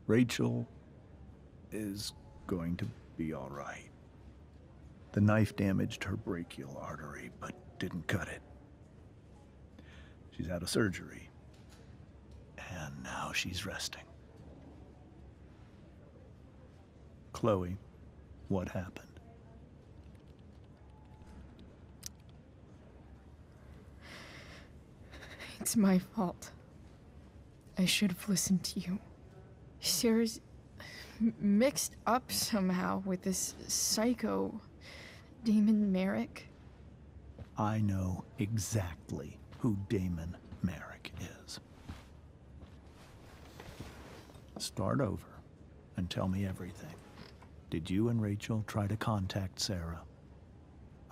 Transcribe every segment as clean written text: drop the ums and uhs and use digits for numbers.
Rachel is going to be all right. The knife damaged her brachial artery, but didn't cut it. She's had a surgery, and now she's resting. Chloe, what happened? It's my fault. I should have listened to you. Sarah's mixed up somehow with this psycho, Damon Merrick. I know exactly who Damon Merrick is. Start over and tell me everything. Did you and Rachel try to contact Sarah?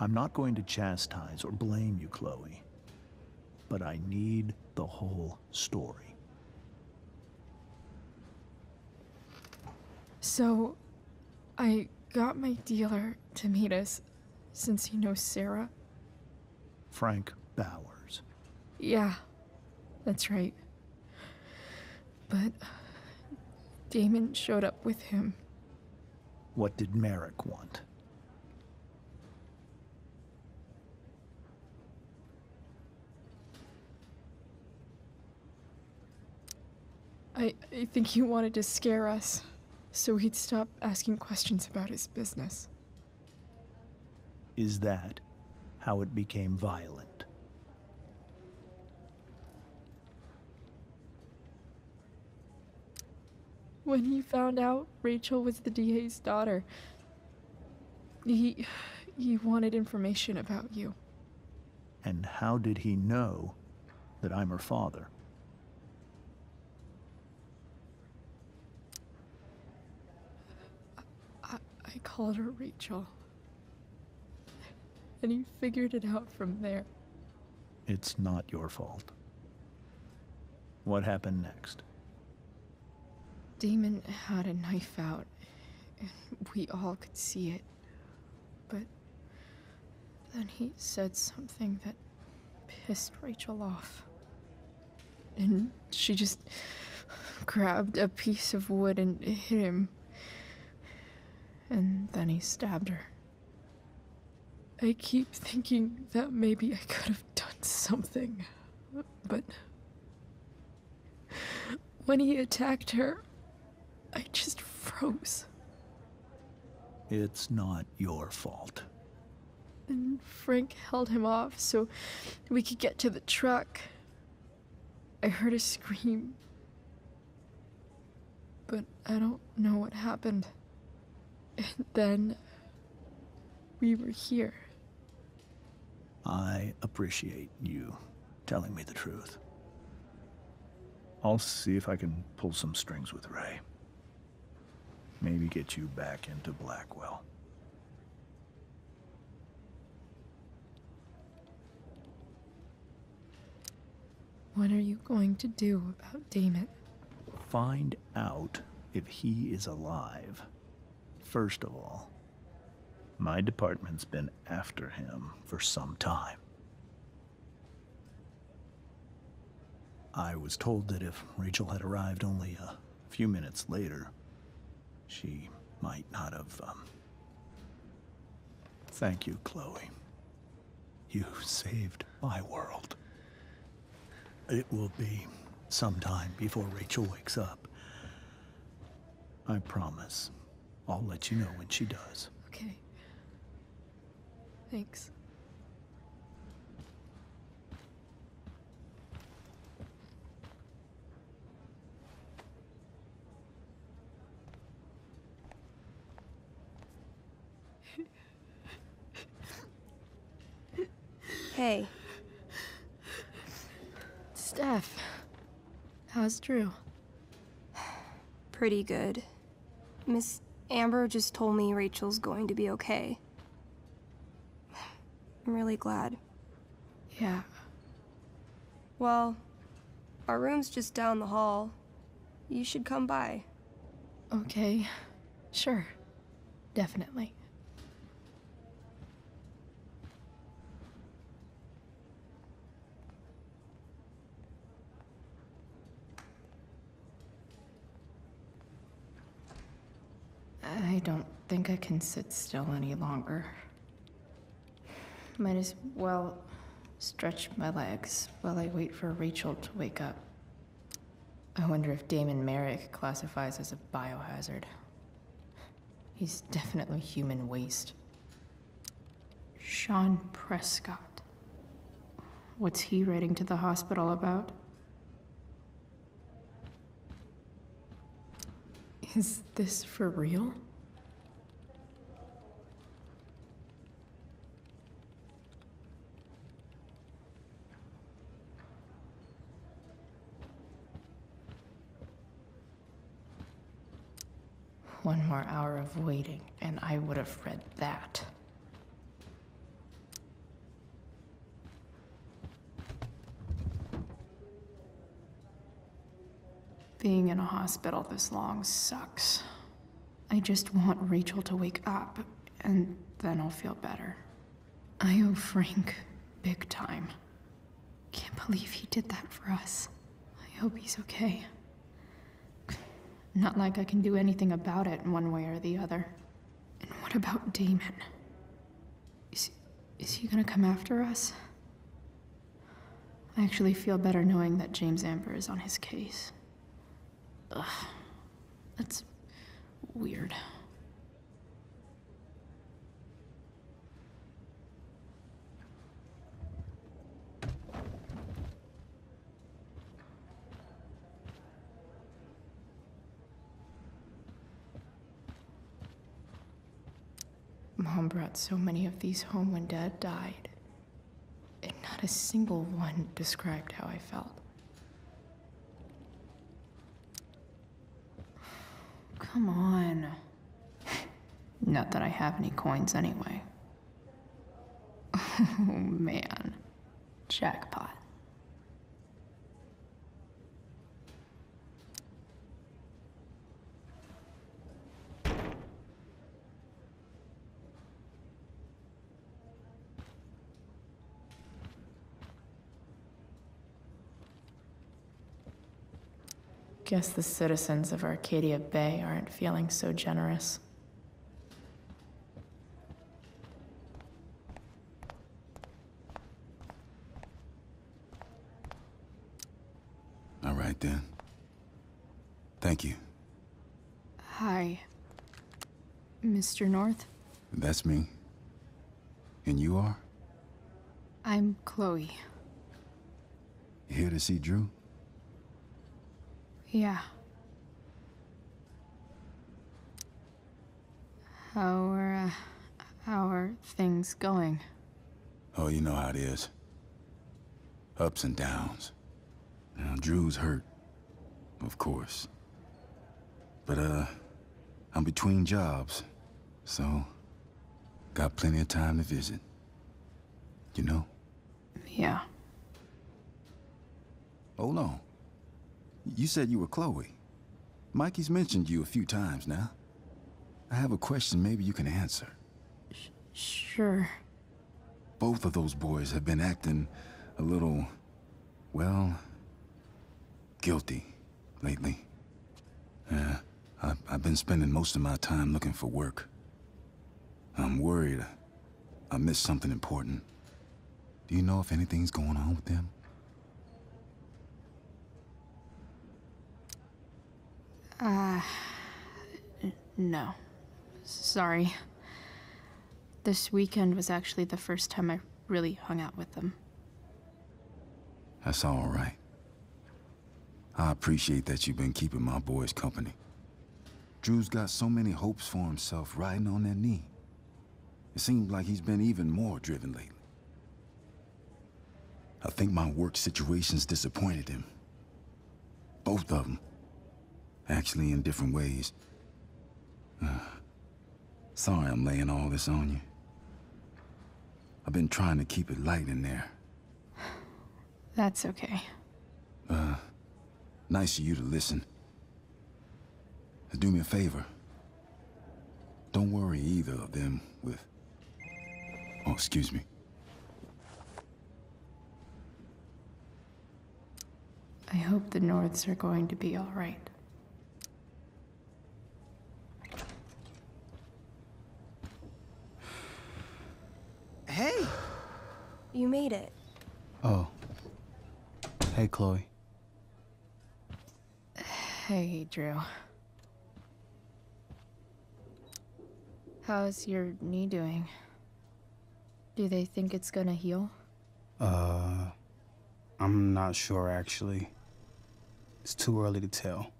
I'm not going to chastise or blame you, Chloe, but I need the whole story. So, I got my dealer to meet us, since he knows Sarah. Frank Bowers. Yeah, that's right. But Damon showed up with him. What did Merrick want? I think he wanted to scare us, so he'd stop asking questions about his business. Is that how it became violent? When he found out Rachel was the DA's daughter, he wanted information about you. And how did he know that I'm her father? I called her Rachel. And he figured it out from there. It's not your fault. What happened next? Damon had a knife out, and we all could see it. But then he said something that pissed Rachel off. And she just grabbed a piece of wood and hit him. And then he stabbed her. I keep thinking that maybe I could have done something, but when he attacked her, I just froze. It's not your fault. And Frank held him off so we could get to the truck. I heard a scream, but I don't know what happened. And then we were here. I appreciate you telling me the truth. I'll see if I can pull some strings with Ray. Maybe get you back into Blackwell. What are you going to do about Damon? Find out if he is alive. First of all, my department's been after him for some time. I was told that if Rachel had arrived only a few minutes later, she might not have, Thank you, Chloe. You saved my world. It will be some time before Rachel wakes up. I promise. I'll let you know when she does. Okay. Thanks. Hey. Steph, how's Drew? Pretty good. Miss Amber just told me Rachel's going to be okay. I'm really glad. Yeah. Well, our room's just down the hall. You should come by. Okay. Sure. Definitely. don't think I can sit still any longer. Might as well stretch my legs while I wait for Rachel to wake up. I wonder if Damon Merrick classifies as a biohazard. He's definitely human waste. Sean Prescott. What's he writing to the hospital about? Is this for real? One more hour of waiting, and I would have read that. Being in a hospital this long sucks. I just want Rachel to wake up, and then I'll feel better. I owe Frank big time. Can't believe he did that for us. I hope he's okay. Not like I can do anything about it one way or the other. And what about Damon? Is he gonna come after us? I actually feel better knowing that James Amber is on his case. Ugh. That's weird. Mom brought so many of these home when Dad died, and not a single one described how I felt. Come on. Not that I have any coins anyway. Oh man. Jackpot. Guess the citizens of Arcadia Bay aren't feeling so generous. All right then. Thank you. Hi, Mr. North. That's me. And you are? I'm Chloe. You here to see Drew? Yeah. How are things going? Oh, you know how it is. Ups and downs. Now, Drew's hurt, of course. But, I'm between jobs, so got plenty of time to visit. You know? Yeah. Hold on. You said you were Chloe. Mikey's mentioned you a few times now. I have a question maybe you can answer. Sure. Both of those boys have been acting a little, well, guilty lately. Yeah, I've been spending most of my time looking for work. I'm worried I missed something important. Do you know if anything's going on with them? No. Sorry. This weekend was actually the first time I really hung out with them. That's all right. I appreciate that you've been keeping my boys company. Drew's got so many hopes for himself riding on that knee. It seems like he's been even more driven lately. I think my work situation's disappointed him. Both of them. Actually, in different ways. Sorry I'm laying all this on you. I've been trying to keep it light in there. That's okay. Nice of you to listen. Do me a favor. Don't worry either of them with... Oh, excuse me. I hope the Norths are going to be all right. You made it. Oh. Hey, Chloe. Hey, Drew. How's your knee doing? Do they think it's gonna heal? I'm not sure, actually. It's too early to tell.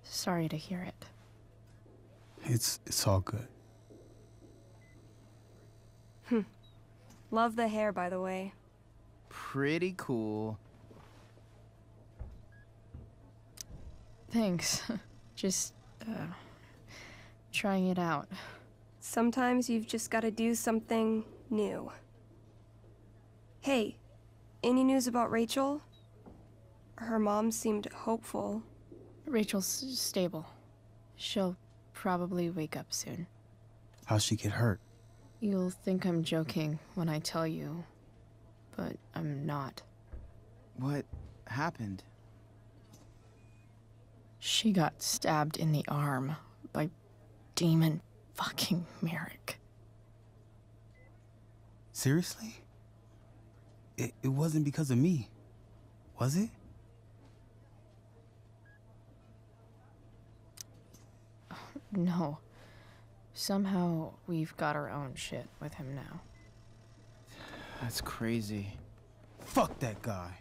Sorry to hear it. It's all good. Love the hair, by the way. Pretty cool. Thanks. Just, trying it out. Sometimes you've just gotta do something new. Hey, any news about Rachel? Her mom seemed hopeful. Rachel's stable. She'll probably wake up soon. How'd she get hurt? You'll think I'm joking when I tell you, but I'm not. What happened? She got stabbed in the arm by Demon fucking Merrick. Seriously? It wasn't because of me, was it? No. Somehow we've got our own shit with him now. That's crazy. Fuck that guy.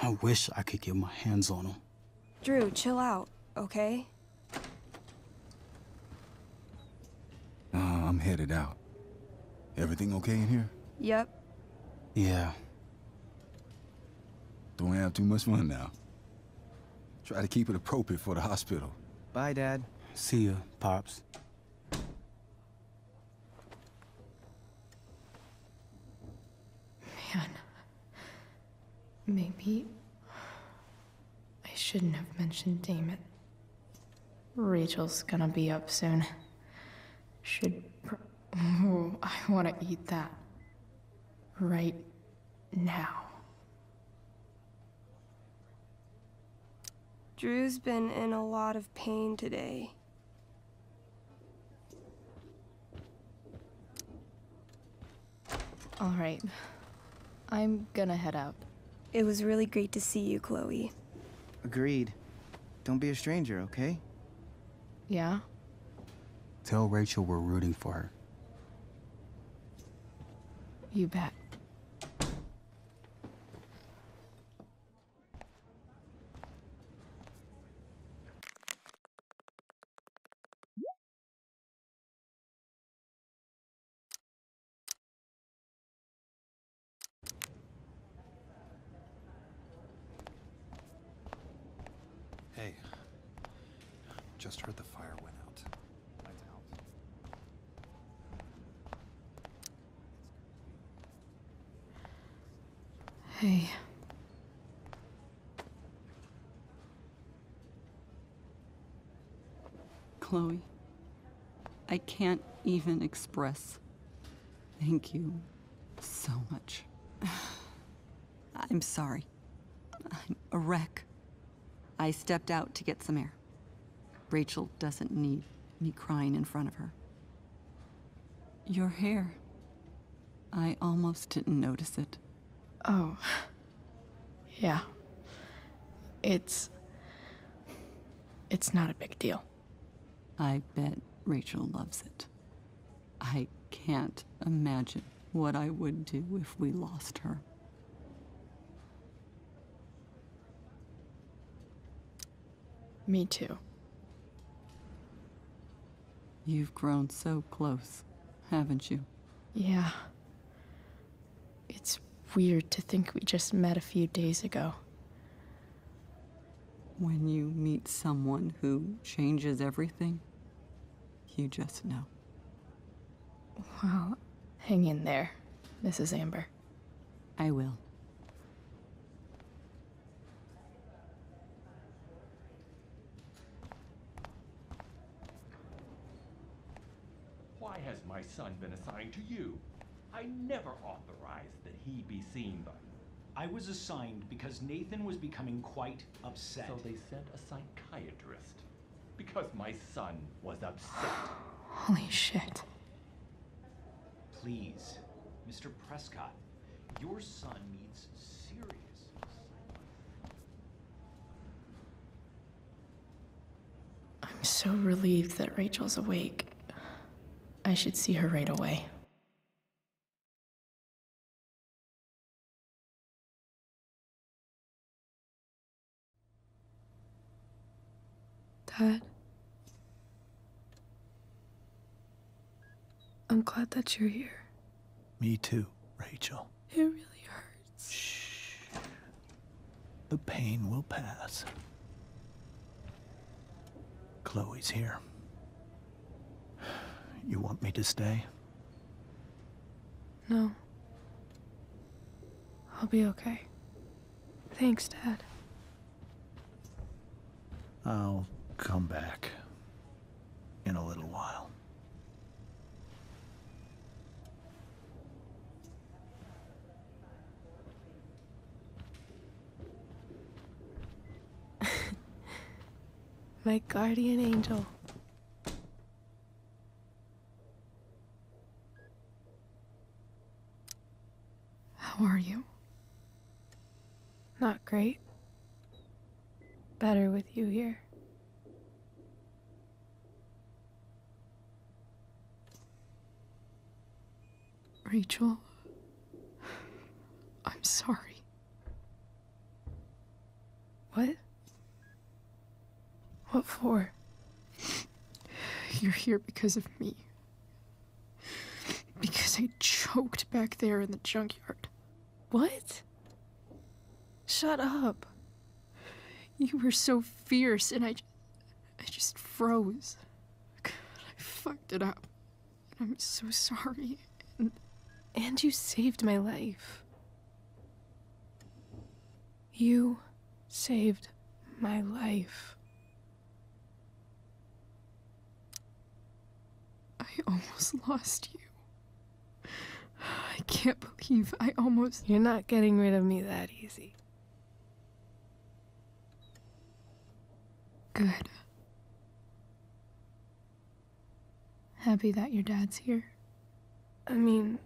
I wish I could get my hands on him. Drew, chill out, okay? I'm headed out. Everything okay in here? Yep. Yeah. Don't have too much fun now. Try to keep it appropriate for the hospital. Bye, Dad. See ya, Pops. Man. Maybe I shouldn't have mentioned Damon. Rachel's gonna be up soon. Ooh, I want to eat that. Right now. Drew's been in a lot of pain today. All right. I'm gonna head out. It was really great to see you, Chloe. Agreed. Don't be a stranger, okay? Yeah? Tell Rachel we're rooting for her. You bet. Hey, just heard the fire went out. Lights out. Hey. Chloe, I can't even express thank you so much. I'm sorry. I'm a wreck. I stepped out to get some air. Rachel doesn't need me crying in front of her. Your hair. I almost didn't notice it. Oh. Yeah. It's not a big deal. I bet Rachel loves it. I can't imagine what I would do if we lost her. Me too. You've grown so close, haven't you? Yeah. It's weird to think we just met a few days ago. When you meet someone who changes everything, you just know. Well, hang in there, Mrs. Amber. I will. Why has my son been assigned to you? I never authorized that he be seen by you. I was assigned because Nathan was becoming quite upset. So they sent a psychiatrist. Because my son was upset. Holy shit. please. Mr. Prescott, your son needs serious. I'm so relieved that Rachel's awake. I should see her right away. Dad? I'm glad that you're here. Me too, Rachel. It really hurts. Shh. The pain will pass. Chloe's here. You want me to stay? No. I'll be okay. Thanks, Dad. I'll come back in a little while. My guardian angel. How are you? Not great. Better with you here. Rachel, I'm sorry. What? What for? You're here because of me. Because I choked back there in the junkyard. What? Shut up. You were so fierce and I just froze. God, I fucked it up. I'm so sorry. And you saved my life. You saved my life. I almost lost you. I can't believe I almost... You're not getting rid of me that easy. Good. Happy that your dad's here? I mean,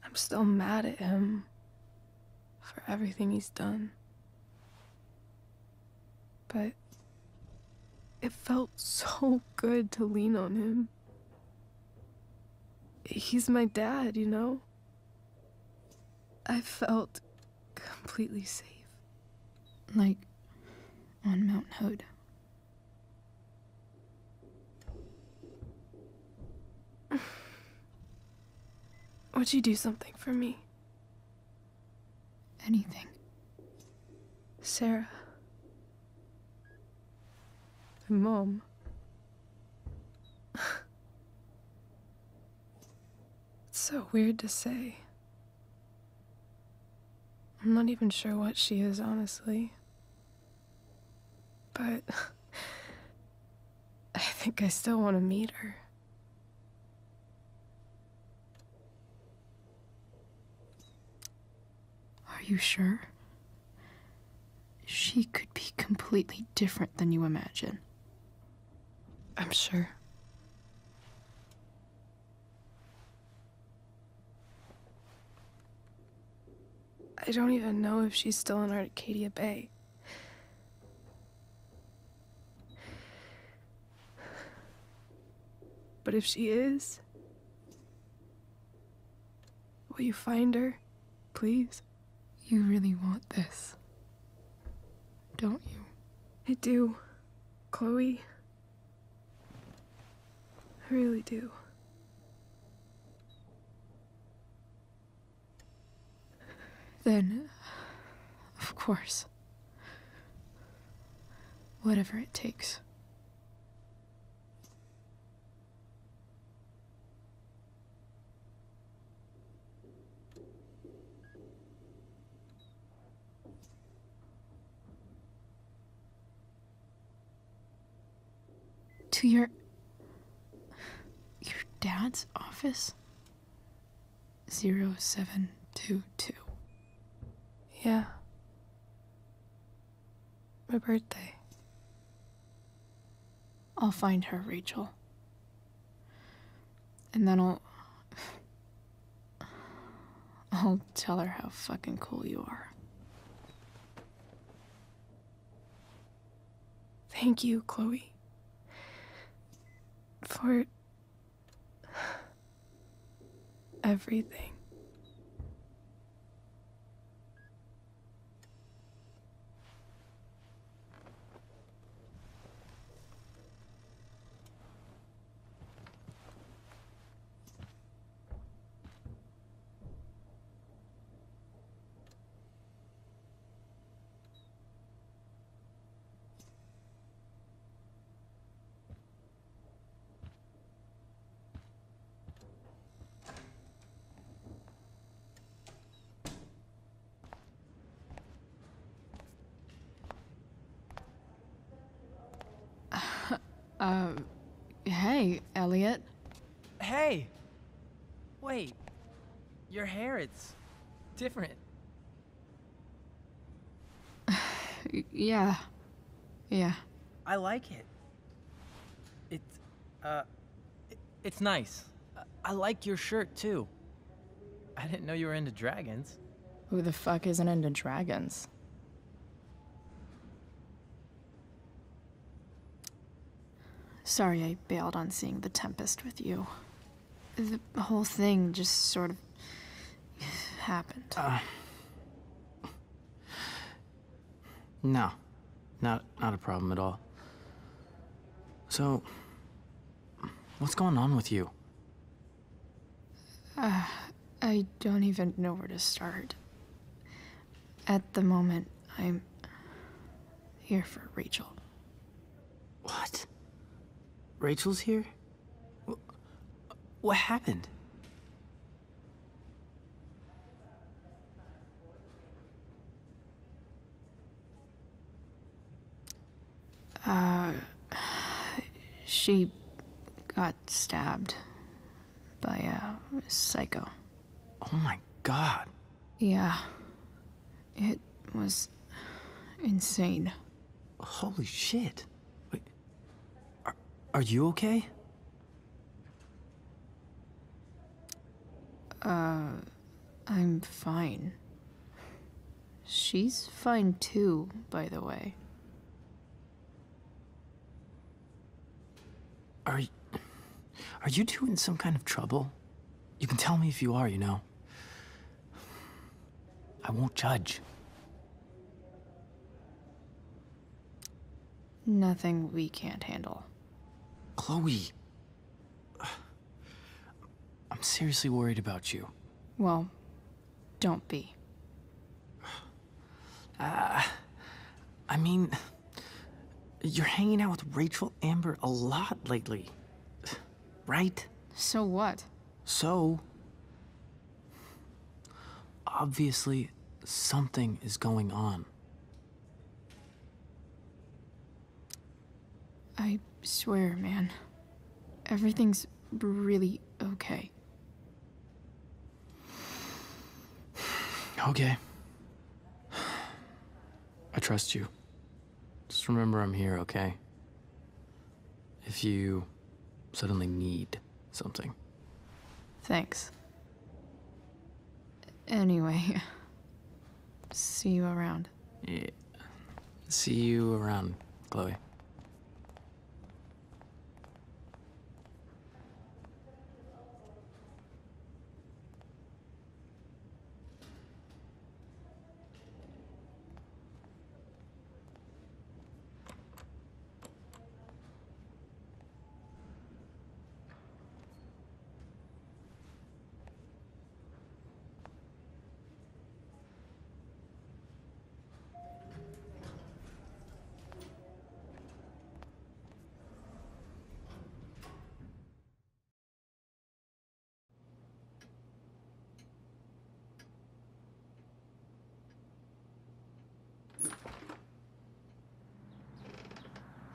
I'm still mad at him for everything he's done. But it felt so good to lean on him. He's my dad, you know? I felt completely safe. Like on Mount Hood. Would you do something for me? Anything. Sarah. My mom. It's so weird to say. I'm not even sure what she is, honestly. But I think I still want to meet her. Are you sure? She could be completely different than you imagine. I'm sure. I don't even know if she's still in Arcadia Bay. But if she is, will you find her, please? You really want this, don't you? I do, Chloe. I really do. Then, of course, whatever it takes. To your dad's office? 0722. Yeah. My birthday. I'll find her, Rachel. And then I'll tell her how fucking cool you are. Thank you, Chloe. For everything. Hey, Elliot. Hey! Wait. Your hair, it's different. Yeah. I like it. It's nice. I like your shirt, too. I didn't know you were into dragons. Who the fuck isn't into dragons? Sorry I bailed on seeing The Tempest with you. The whole thing just sort of happened. No. Not a problem at all. So, what's going on with you? I don't even know where to start. At the moment, I'm here for Rachel. What? Rachel's here? What happened? She got stabbed by a psycho. Oh my god. Yeah. It was insane. Holy shit. Wait. Are you okay? I'm fine. She's fine too, by the way. Are you two in some kind of trouble? You can tell me if you are, you know. I won't judge. Nothing we can't handle. Chloe. I'm seriously worried about you. Well, don't be. I mean, you're hanging out with Rachel Amber a lot lately, right? So what? So, obviously, something is going on. I swear, man. Everything's really okay. Okay. I trust you. Just remember I'm here, okay? If you suddenly need something. Thanks. Anyway, see you around. Yeah. See you around, Chloe.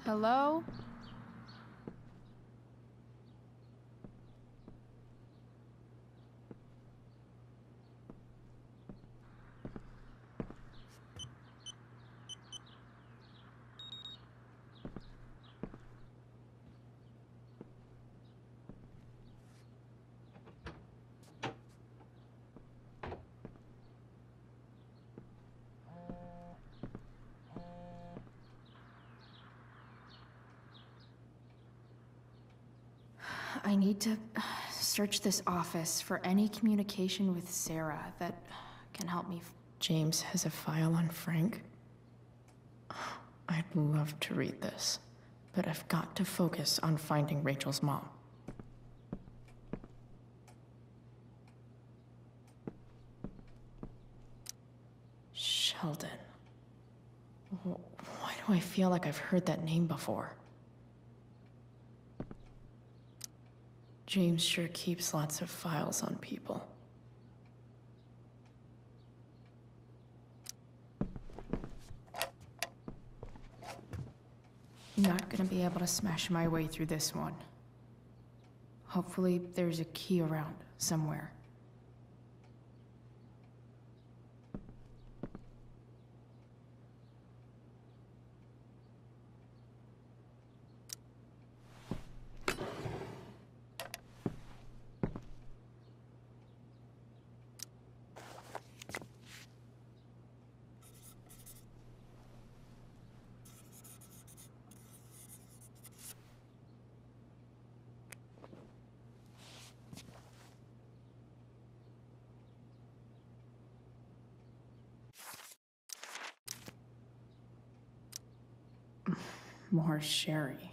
Hello? I need to search this office for any communication with Sarah that can help me. James has a file on Frank. I'd love to read this, but I've got to focus on finding Rachel's mom. Sheldon. Why do I feel like I've heard that name before? James sure keeps lots of files on people. Not gonna be able to smash my way through this one. Hopefully there's a key around somewhere. More sherry.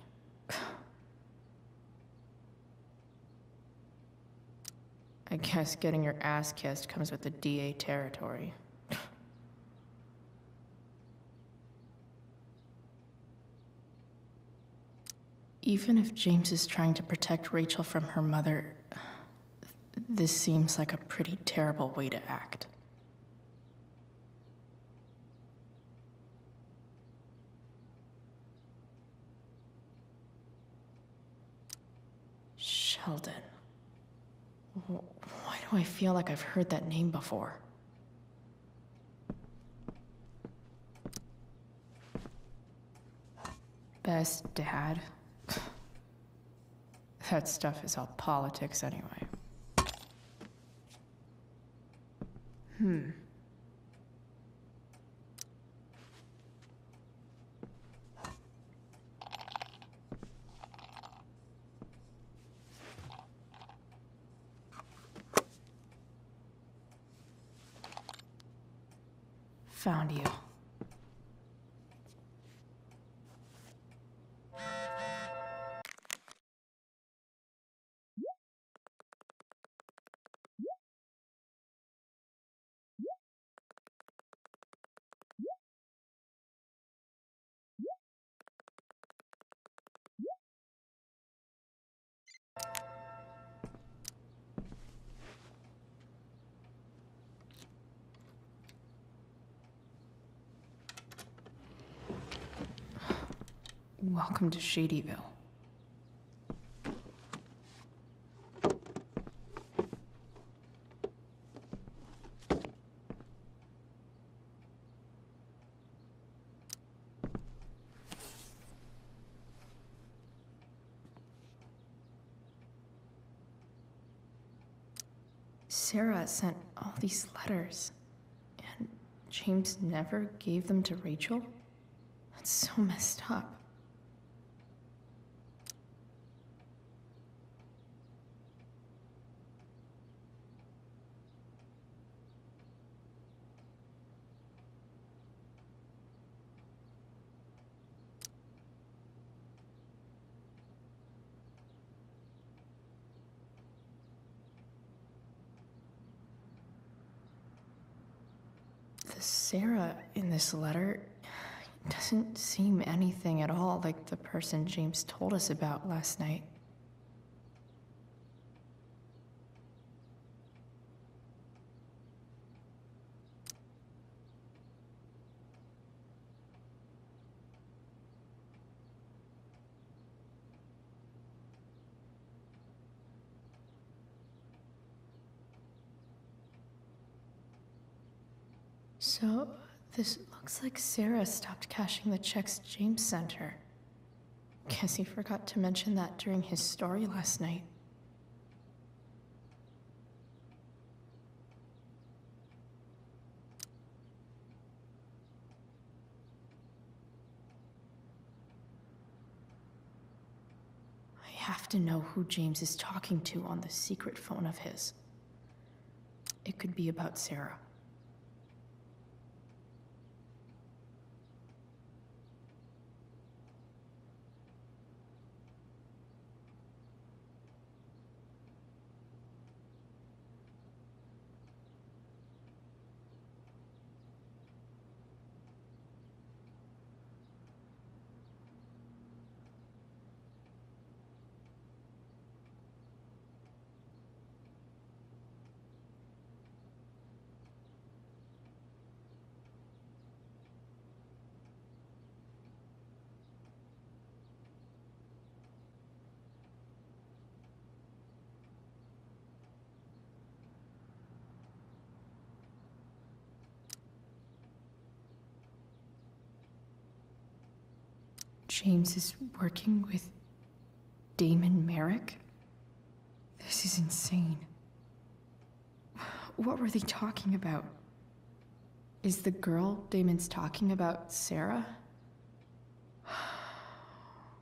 I guess getting your ass kissed comes with the DA territory. Even if James is trying to protect Rachel from her mother, this seems like a pretty terrible way to act. Sheldon. Why do I feel like I've heard that name before? Best dad? That stuff is all politics anyway. Found you. Welcome to Shadyville. Sarah sent all these letters, and James never gave them to Rachel? That's so messed up. The Sarah in this letter doesn't seem anything at all like the person James told us about last night. So, this looks like Sarah stopped cashing the checks James sent her. Guess he forgot to mention that during his story last night. I have to know who James is talking to on the secret phone of his. It could be about Sarah. James is working with Damon Merrick? This is insane. What were they talking about? Is the girl Damon's talking about Sarah?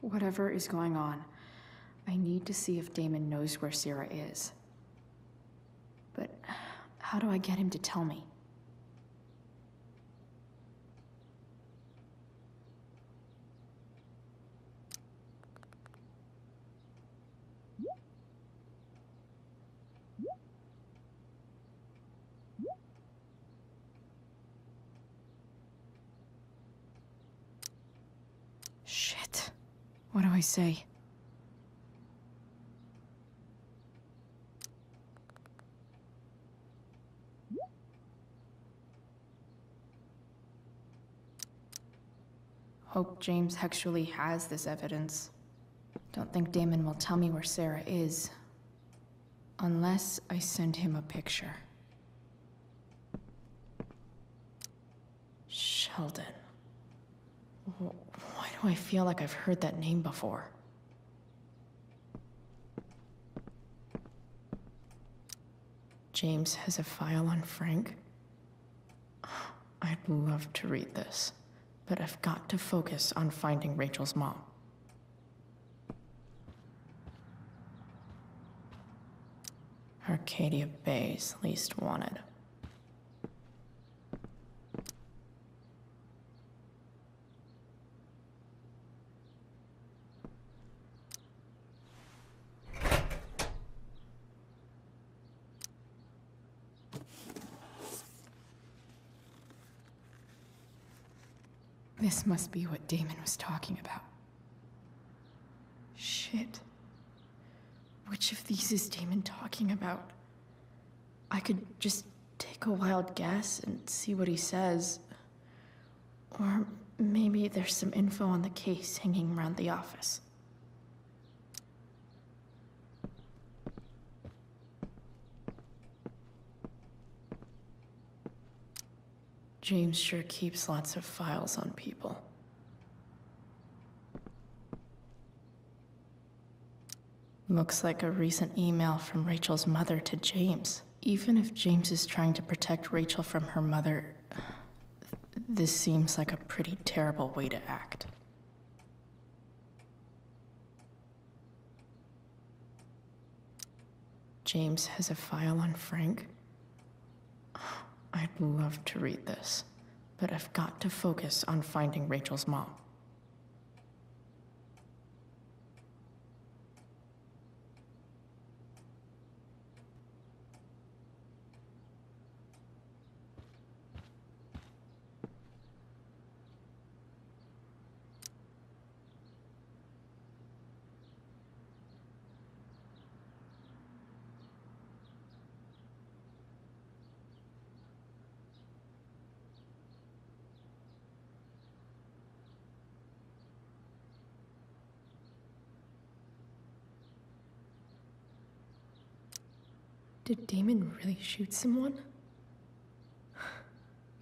Whatever is going on, I need to see if Damon knows where Sarah is. But how do I get him to tell me? Shit. What do I say? Hope James actually has this evidence. Don't think Damon will tell me where Sarah is. Unless I send him a picture. Sheldon. Why do I feel like I've heard that name before? James has a file on Frank? I'd love to read this, but I've got to focus on finding Rachel's mom. Arcadia Bay's least wanted. This must be what Damon was talking about. Shit. Which of these is Damon talking about? I could just take a wild guess and see what he says. Or maybe there's some info on the case hanging around the office. James sure keeps lots of files on people. Looks like a recent email from Rachel's mother to James. Even if James is trying to protect Rachel from her mother, this seems like a pretty terrible way to act. James has a file on Frank? I'd love to read this, but I've got to focus on finding Rachel's mom. Did Damon really shoot someone?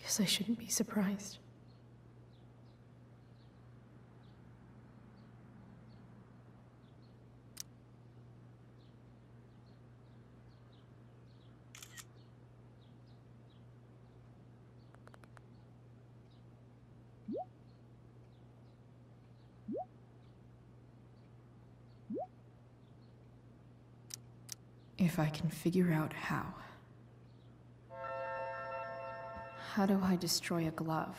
Guess I shouldn't be surprised. If I can figure out how. How do I destroy a glove?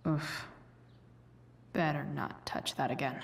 Oof. Better not touch that again.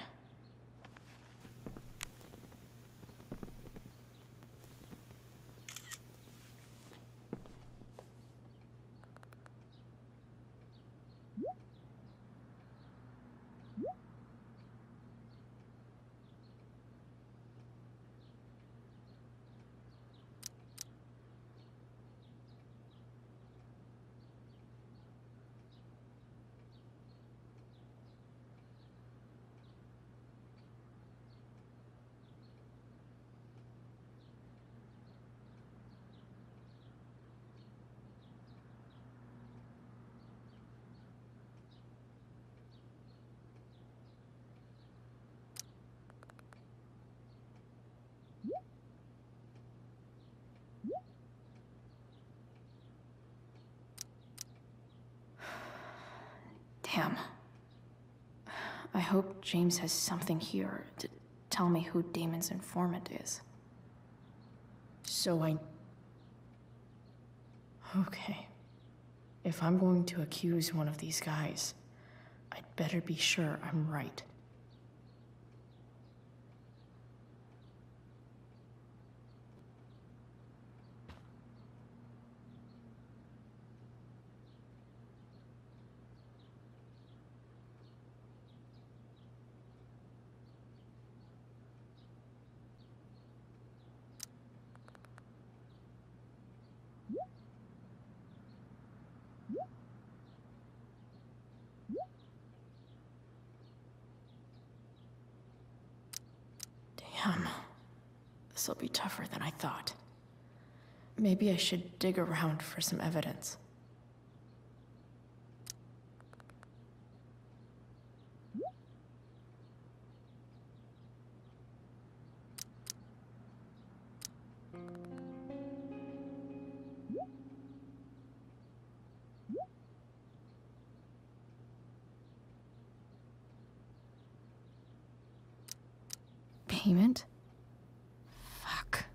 Damn. I hope James has something here to tell me who Damon's informant is. Okay. If I'm going to accuse one of these guys, I'd better be sure I'm right. Damn. This'll be tougher than I thought. Maybe I should dig around for some evidence. Payment? Fuck.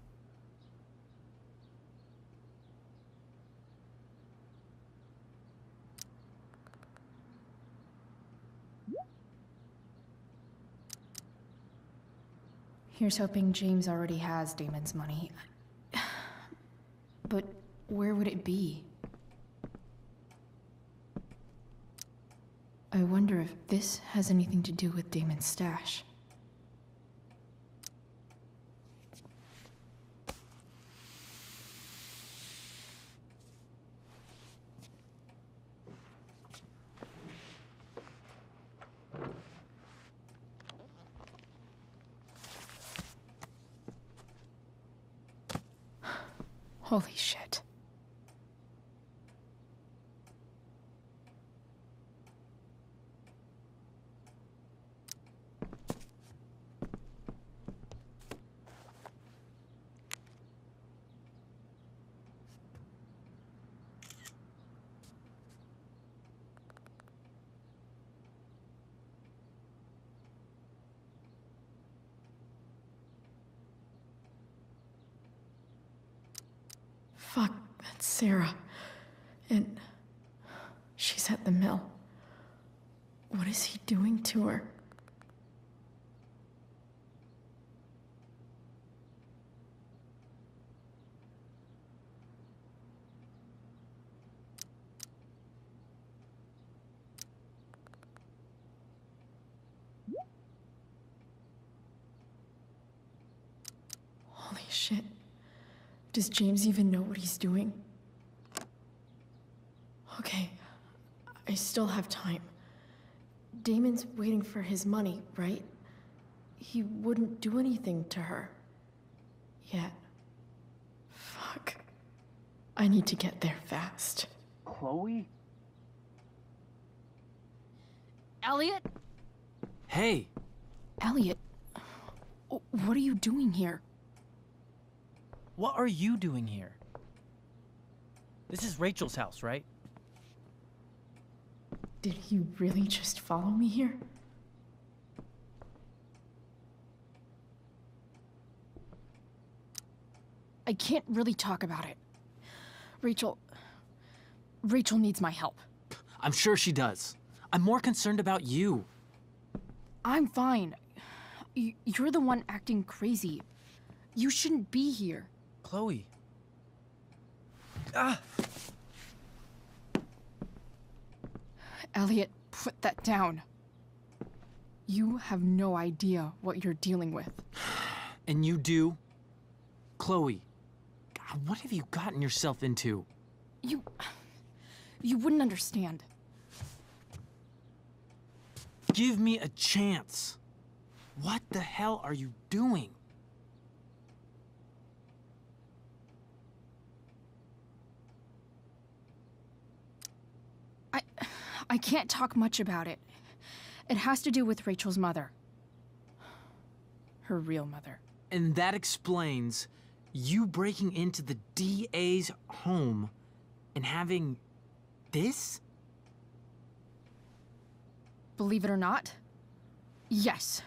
Here's hoping James already has Damon's money. But where would it be? I wonder if this has anything to do with Damon's stash. Holy shit. Fuck, that's Sarah. And she's at the mill. What is he doing to her? Holy shit. Does James even know what he's doing? Okay, I still have time. Damon's waiting for his money, right? He wouldn't do anything to her. Yet. Fuck. I need to get there fast. Chloe? Elliot? Hey! Elliot, what are you doing here? What are you doing here? This is Rachel's house, right? Did he really just follow me here? I can't really talk about it. Rachel needs my help. I'm sure she does. I'm more concerned about you. I'm fine. You're the one acting crazy. You shouldn't be here. Chloe. Ah! Elliot, put that down. You have no idea what you're dealing with. And you do? Chloe, God, what have you gotten yourself into? You wouldn't understand. Give me a chance. What the hell are you doing? I can't talk much about it. It has to do with Rachel's mother. Her real mother. And that explains you breaking into the DA's home and having this? Believe it or not, yes.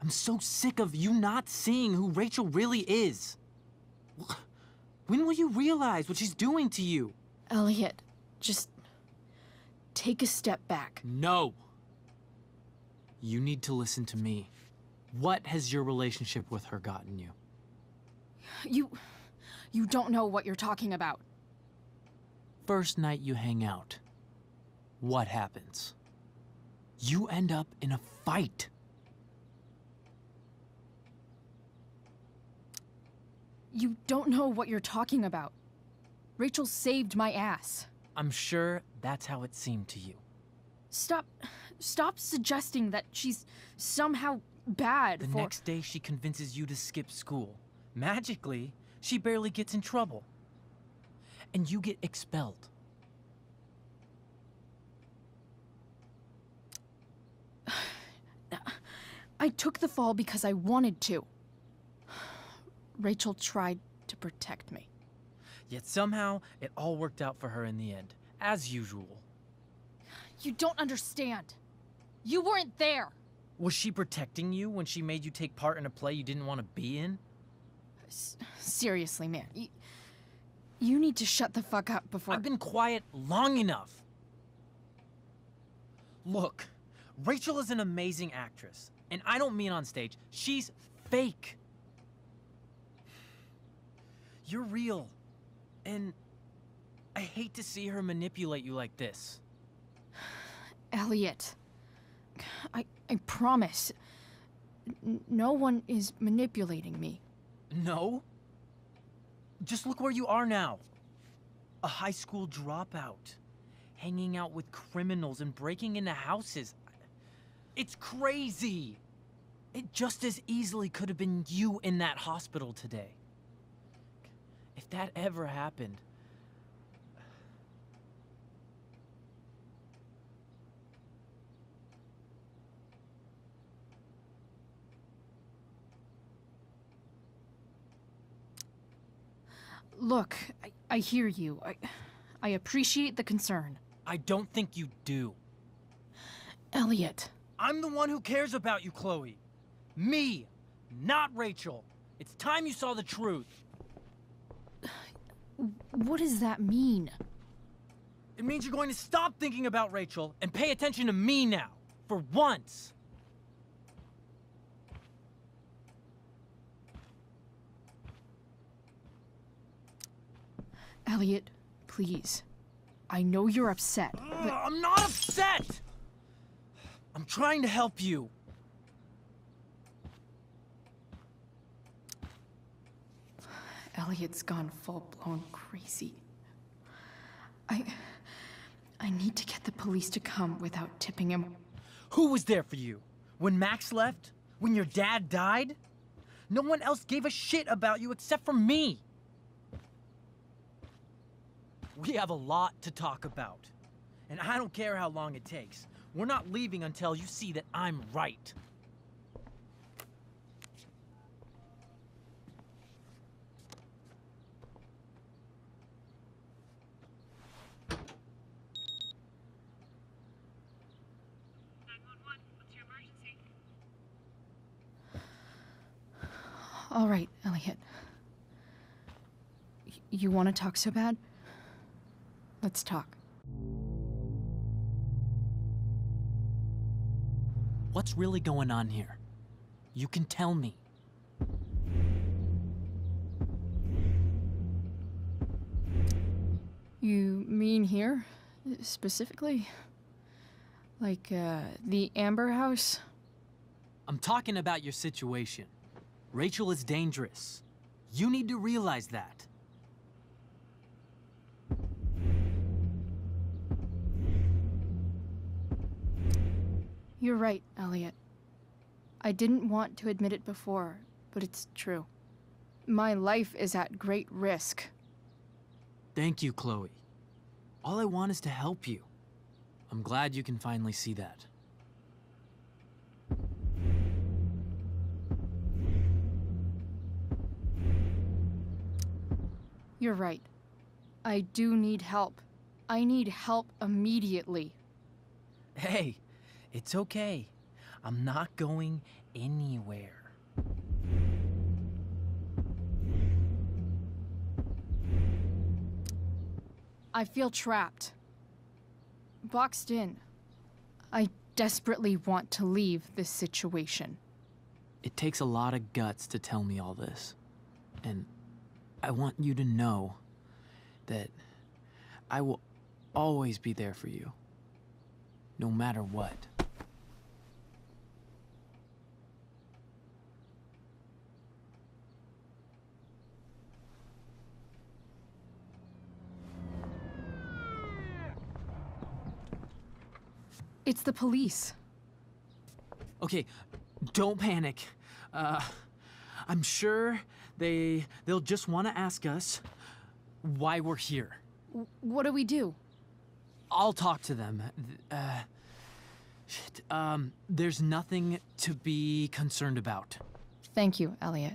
I'm so sick of you not seeing who Rachel really is. When will you realize what she's doing to you? Elliot, just take a step back. No. You need to listen to me. What has your relationship with her gotten you? You don't know what you're talking about. First night you hang out, what happens? You end up in a fight. You don't know what you're talking about. Rachel saved my ass. I'm sure that's how it seemed to you. Stop suggesting that she's somehow bad The next day she convinces you to skip school. Magically, she barely gets in trouble. And you get expelled. I took the fall because I wanted to. Rachel tried to protect me. Yet somehow, it all worked out for her in the end, as usual. You don't understand. You weren't there. Was she protecting you when she made you take part in a play you didn't want to be in? Seriously, man. You need to shut the fuck up before— I've been quiet long enough. Look, Rachel is an amazing actress. And I don't mean on stage. She's fake. You're real. And I hate to see her manipulate you like this. Elliot, I promise. No one is manipulating me. No? Just look where you are now. A high school dropout. Hanging out with criminals and breaking into houses. It's crazy. It just as easily could have been you in that hospital today. If that ever happened... Look, I hear you. I appreciate the concern. I don't think you do. Elliot. I'm the one who cares about you, Chloe. Me, not Rachel. It's time you saw the truth. What does that mean? It means you're going to stop thinking about Rachel and pay attention to me now. For once. Elliot, please. I know you're upset, but— I'm not upset! I'm trying to help you. Elliot's gone full-blown crazy. I need to get the police to come without tipping him. Who was there for you? When Max left? When your dad died? No one else gave a shit about you except for me. We have a lot to talk about. And I don't care how long it takes. We're not leaving until you see that I'm right. All right, Elliot. You want to talk so bad? Let's talk. What's really going on here? You can tell me. You mean here? Specifically? Like, the Amber House? I'm talking about your situation. Rachel is dangerous. You need to realize that. You're right, Elliot. I didn't want to admit it before, but it's true. My life is at great risk. Thank you, Chloe. All I want is to help you. I'm glad you can finally see that. You're right. I do need help. I need help immediately. Hey, it's okay. I'm not going anywhere. I feel trapped. Boxed in. I desperately want to leave this situation. It takes a lot of guts to tell me all this. And I want you to know that I will always be there for you, no matter what. It's the police. Okay, don't panic. I'm sure they'll just want to ask us why we're here. What do we do? I'll talk to them. There's nothing to be concerned about. Thank you, Elliot.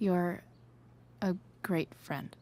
You're a great friend.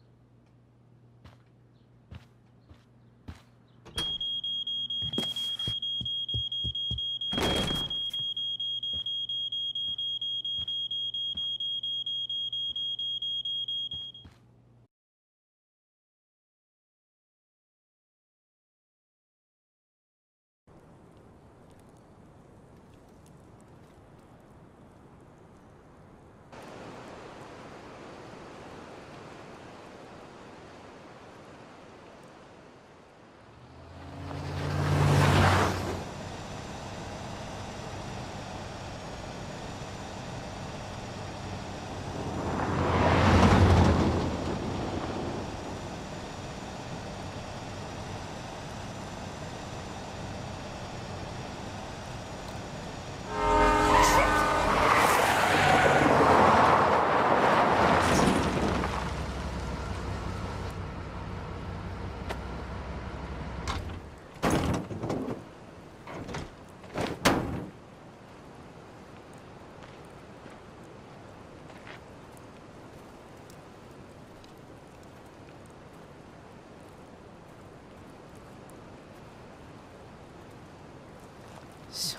So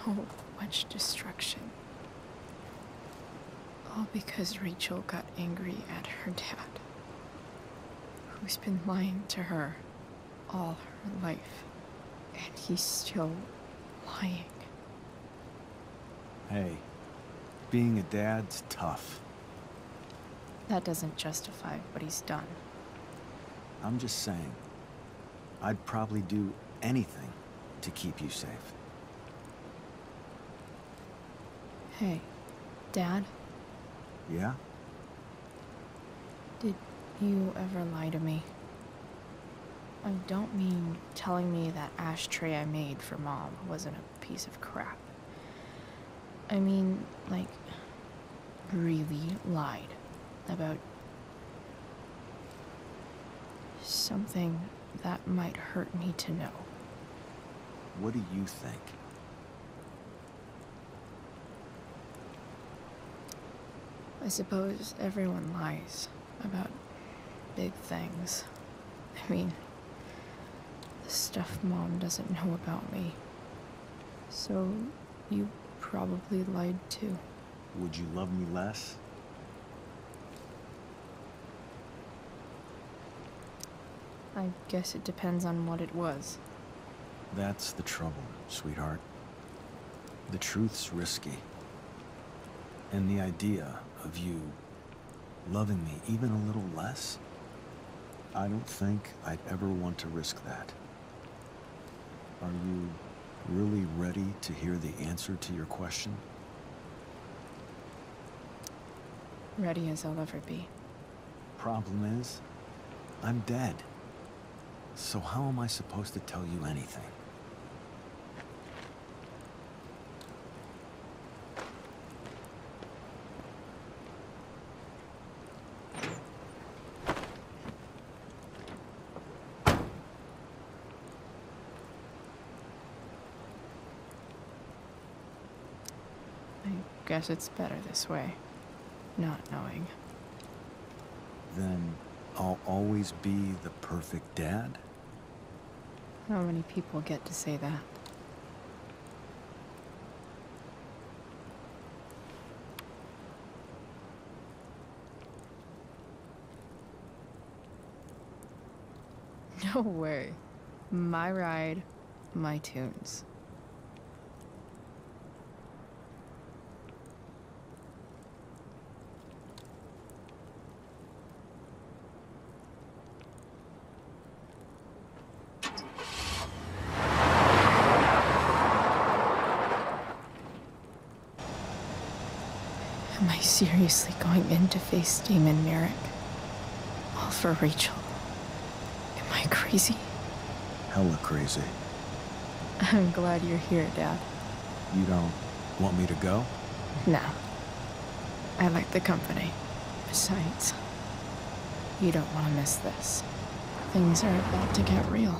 much destruction. All because Rachel got angry at her dad, who's been lying to her all her life. And he's still lying. Hey, being a dad's tough. That doesn't justify what he's done. I'm just saying, I'd probably do anything to keep you safe. Hey, Dad? Yeah? Did you ever lie to me? I don't mean telling me that ashtray I made for Mom wasn't a piece of crap. I mean, like, really lied about something that might hurt me to know. What do you think? I suppose everyone lies about big things. I mean, the stuff Mom doesn't know about me. So, you probably lied too. Would you love me less? I guess it depends on what it was. That's the trouble, sweetheart. The truth's risky. And the idea of you loving me even a little less, I don't think I'd ever want to risk that. Are you really ready to hear the answer to your question? Ready as I'll ever be. Problem is, I'm dead. So how am I supposed to tell you anything? I guess it's better this way, not knowing. Then I'll always be the perfect dad? How many people get to say that? No way. My ride, my tunes. Am I seriously going in to face Damon Merrick? All for Rachel? Am I crazy? Hella crazy. I'm glad you're here, Dad. You don't want me to go? No. I like the company. Besides, you don't want to miss this. Things are about to get real.